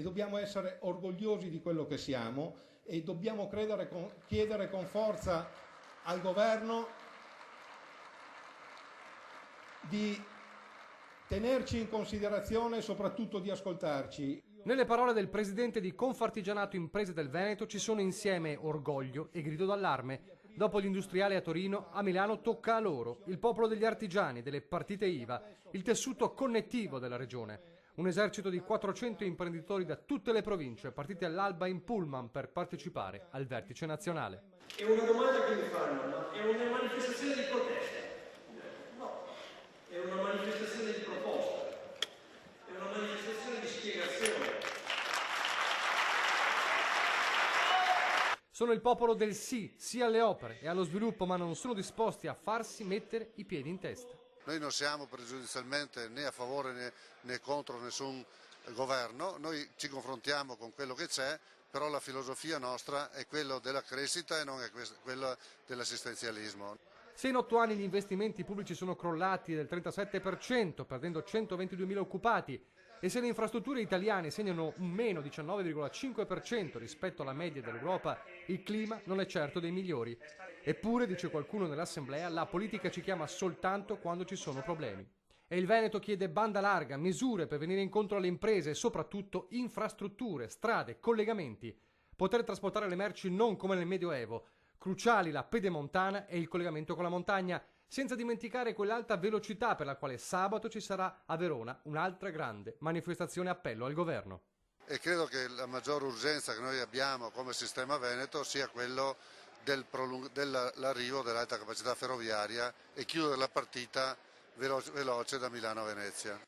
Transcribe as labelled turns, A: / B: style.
A: e dobbiamo essere orgogliosi di quello che siamo e dobbiamo chiedere con forza al governo di tenerci in considerazione e soprattutto di ascoltarci.
B: Nelle parole del presidente di Confartigianato Imprese del Veneto ci sono insieme orgoglio e grido d'allarme. Dopo gli industriali a Torino, a Milano tocca a loro, il popolo degli artigiani, delle partite IVA, il tessuto connettivo della regione. Un esercito di 400 imprenditori da tutte le province, partiti all'alba in pullman per partecipare al vertice nazionale.
C: È una domanda che mi fanno, ma è una manifestazione di protesta? No, è una manifestazione di proposta, è una manifestazione di spiegazione.
B: Sono il popolo del sì, sì alle opere e allo sviluppo, ma non sono disposti a farsi mettere i piedi in testa.
D: Noi non siamo pregiudizialmente né a favore né contro nessun governo, noi ci confrontiamo con quello che c'è, però la filosofia nostra è quella della crescita e non è quella dell'assistenzialismo.
B: Se in 8 anni gli investimenti pubblici sono crollati del 37%, perdendo 122.000 occupati, e se le infrastrutture italiane segnano un meno 19,5% rispetto alla media dell'Europa, il clima non è certo dei migliori. Eppure, dice qualcuno nell'Assemblea, la politica ci chiama soltanto quando ci sono problemi. E il Veneto chiede banda larga, misure per venire incontro alle imprese e soprattutto infrastrutture, strade, collegamenti. Poter trasportare le merci non come nel Medioevo. Cruciali la pedemontana e il collegamento con la montagna, senza dimenticare quell'alta velocità per la quale sabato ci sarà a Verona un'altra grande manifestazione appello al governo.
D: E credo che la maggior urgenza che noi abbiamo come sistema Veneto sia quello dell'arrivo dell'alta capacità ferroviaria e chiudere la partita veloce da Milano a Venezia.